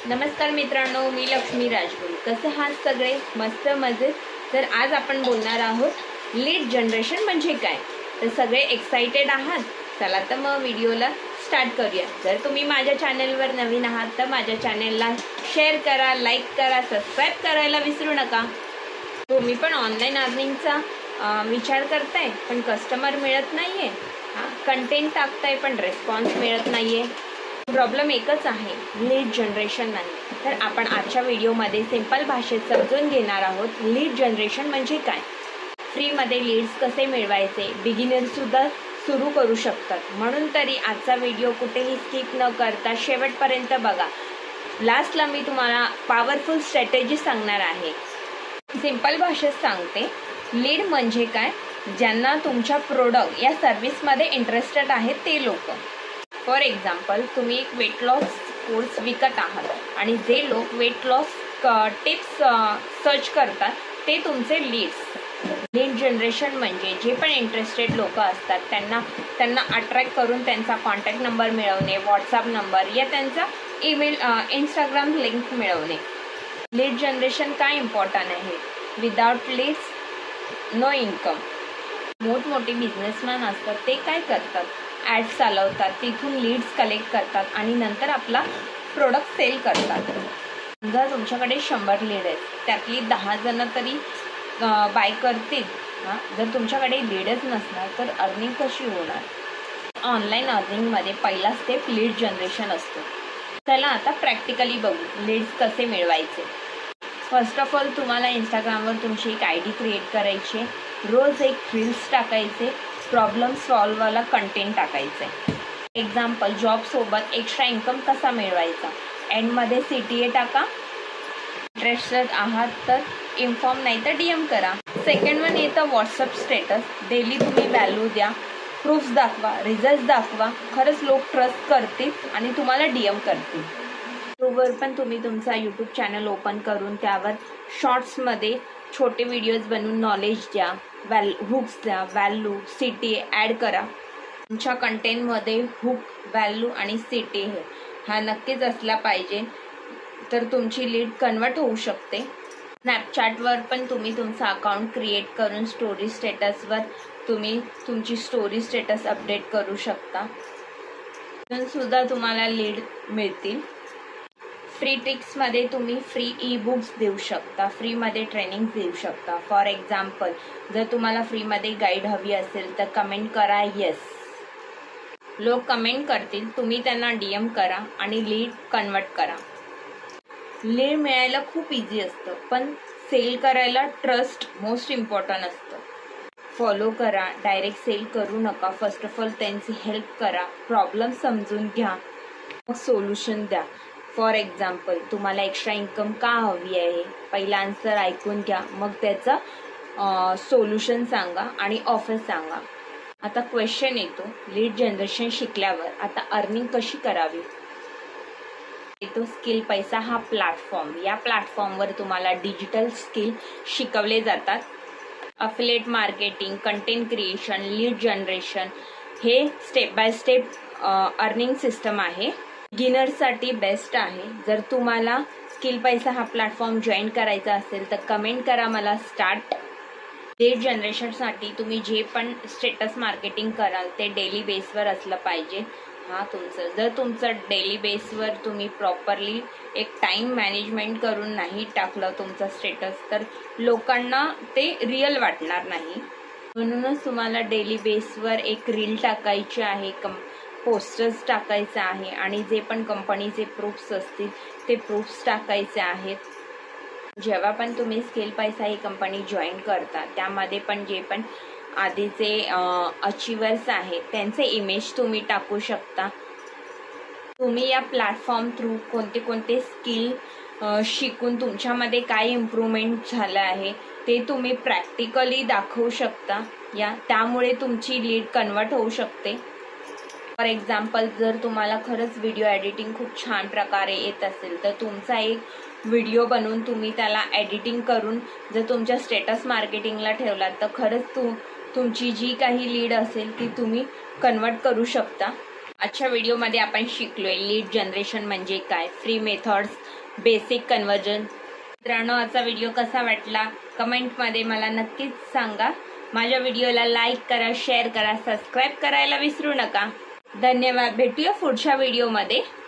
नमस्कार मित्रांनो, मी लक्ष्मी राजगुरू. कसे आहात सगळे? मस्त मजेत. तर आज आपण बोलणार आहोत लीड जनरेशन म्हणजे काय. तर सगळे एक्साइटेड आहात? चला तर मग व्हिडिओला स्टार्ट करूया. जर तुम्ही माझ्या चॅनलवर नवीन आहात तर माझ्या चॅनलला शेअर करा, लाईक करा, सबस्क्राईब करायला विसरू नका. तुम्ही पण ऑनलाईन अर्निंगचा विचार करताय पण कस्टमर मिळत नाहीये, कंटेंट टाकताय पण रिस्पॉन्स मिळत नाहीये. प्रॉब्लेम एकच आहे, लीड जनरेशन नाही. तर आपण आजच्या व्हिडिओमध्ये सिंपल भाषेत समजून घेणार आहोत लीड जनरेशन म्हणजे काय, फ्रीमध्ये लीड्स कसे मिळवायचे, बिगिनरसुद्धा सुरू करू शकतात. म्हणून तरी आजचा व्हिडिओ कुठेही स्किप न करता शेवटपर्यंत बघा. लास्टला मी तुम्हाला पॉवरफुल स्ट्रॅटेजी सांगणार आहे. सिंपल भाषेत सांगते, लीड म्हणजे काय, ज्यांना तुमच्या प्रोडक्ट या सर्व्हिसमध्ये इंटरेस्टेड आहेत ते लोक. फॉर एक्झाम्पल, तुम्ही एक वेट लॉस कोर्स विकत आहात आणि जे लोक वेट लॉस टिप्स सर्च करतात ते तुमचे लीड्स. लीड जनरेशन म्हणजे जे पण इंटरेस्टेड लोक असतात त्यांना अट्रॅक्ट करून त्यांचा कॉन्टॅक्ट नंबर मिळवणे, व्हॉट्सअप नंबर या त्यांचा ईमेल, इंस्टाग्राम लिंक मिळवणे. लीड जनरेशन काय इम्पॉर्टंट आहे. Without leads no income. मोठमोठे बिझनेसमॅन असतात ते काय करतात, ॲड्स चालवतात, तिथून लीड्स कलेक्ट करतात आणि नंतर आपला प्रोडक्ट सेल करतात. जर तुमच्याकडे 100 लीड आहेत, त्यातली 10 जणं तरी बाय करतील. जर तुमच्याकडे लीडच नसणार तर अर्निंग कशी होणार. ऑनलाईन अर्निंगमध्ये पहिला स्टेप लीड जनरेशन असतो. चला आता प्रॅक्टिकली बघू लीड्स कसे मिळवायचे. फर्स्ट ऑफ ऑल तुम्हाला इंस्टाग्रामवर तुमची एक ID क्रिएट करायची, रोज एक रील्स टाकायचे, प्रॉब्लेम सॉल्ववाला कंटेंट टाकायचे. एक्झाम्पल, जॉबसोबत एक्स्ट्रा इन्कम कसा मिळवायचा. एंडमध्ये CTA टाका. इंटरेस्टेड आहात तर इन्फॉर्म नाही तर DM करा. सेकंड वन येतं व्हॉट्सअप स्टेटस. डेली तुम्ही व्हॅल्यू द्या, प्रूफ्स दाखवा, रिझल्ट दाखवा. खरंच लोक ट्रस्ट करतील आणि तुम्हाला DM करतील. यूट्यूबवर पण तुम्ही तुमचा यूट्यूब चॅनल ओपन करून त्यावर शॉर्ट्समध्ये छोटे व्हिडिओज बनवून नॉलेज द्या, हुक्स द्या, व्हॅल्यू, CTA ॲड करा. तुमच्या कंटेंटमध्ये हुक, व्हॅल्यू आणि CTA हा नक्कीच असला पाहिजे, तर तुमची लीड कन्वर्ट होऊ शकते. स्नॅपचॅटवर पण तुम्ही तुमचा अकाउंट क्रिएट करून स्टोरी स्टेटसवर तुम्ही तुमची स्टोरी स्टेटस अपडेट करू शकता. सुद्धा तुम्हाला लीड मिळतील. फ्री ट्रिक्समध्ये तुम्ही फ्री ई-बुक्स देऊ शकता, फ्रीमध्ये ट्रेनिंग देऊ शकता. फॉर एक्झाम्पल, जर तुम्हाला फ्रीमध्ये गाईड हवी असेल तर कमेंट करा येस. लोक कमेंट करतील, तुम्ही त्यांना DM करा आणि लीड कन्वर्ट करा. लीड मिळायला खूप इझी असतं पण सेल करायला ट्रस्ट मोस्ट इम्पॉर्टंट असतं. फॉलो करा, डायरेक्ट सेल करू नका. फर्स्ट ऑफ ऑल त्यांची हेल्प करा, प्रॉब्लेम समजून घ्या, मग सोल्युशन द्या. फॉर एक्झाम्पल, तुम्हाला एक्स्ट्रा इन्कम का हवी आहे, पहिला आन्सर ऐकून घ्या, मग त्याचा सोल्युशन सांगा आणि ऑफर सांगा. आता क्वेश्चन येतो, लीड जनरेशन शिकल्यावर आता अर्निंग कशी करावी. येतो स्किल पैसा हा प्लॅटफॉर्म. या प्लॅटफॉर्मवर तुम्हाला डिजिटल स्किल शिकवले जातात. Affiliate marketing, content creation, lead generation हे step by step earning system आहे. बिगिनर्ससाठी बेस्ट आहे. जर तुम्हाला स्किल पैसा हा प्लॅटफॉर्म जॉईन करायचा असेल तर कमेंट करा मला स्टार्ट. लीड जनरेशनसाठी तुम्ही जे पण स्टेटस मार्केटिंग कराल ते डेली बेसवर असलं पाहिजे. जर तुमचं डेली बेसवर तुम्ही प्रॉपरली एक टाईम मॅनेजमेंट करून नाही टाकलं तुमचं स्टेटस तर लोकांना ते रिअल वाटणार नाही. म्हणूनच तुम्हाला डेली बेसवर एक रील टाकायची आहे, पोस्टर्स टाकायचे आहे आणि जे पण कंपनीचे प्रूफ्स असतील ते प्रूफ्स टाकायचे आहेत. जेव्हा पण तुम्ही स्किल पैसा ही कंपनी जॉईन करता त्यामध्ये पण जे पण आधीचे अचिव्हर्स आहेत त्यांचे इमेज तुम्ही टाकू शकता. तुम्ही या प्लॅटफॉर्म थ्रू कोणते स्किल शिकून तुमच्यामध्ये काय इम्प्रूव्हमेंट झालं आहे ते तुम्ही प्रॅक्टिकली दाखवू शकता. त्यामुळे तुमची लीड कन्वर्ट होऊ शकते. फॉर एक्झाम्पल, जर तुम्हाला खरंच व्हिडिओ एडिटिंग खूप छान प्रकारे येत असेल तर तुमचा एक व्हिडिओ बनवून तुम्ही त्याला एडिटिंग करून जर तुमच्या स्टेटस मार्केटिंगला ठेवलात तर खरंच तुमची जी काही लीड असेल ती तुम्ही कन्वर्ट करू शकता. आजच्या व्हिडिओमध्ये आपण शिकलोय लीड जनरेशन म्हणजे काय, फ्री मेथड्स बेसिक कन्वर्जन. मित्रांनो, आजचा व्हिडिओ कसा वाटला कमेंटमध्ये मला नक्कीच सांगा. माझ्या व्हिडिओला लाईक करा, शेअर करा, सबस्क्राईब करायला विसरू नका. धन्यवाद. भेटूया पुढच्या व्हिडिओमध्ये.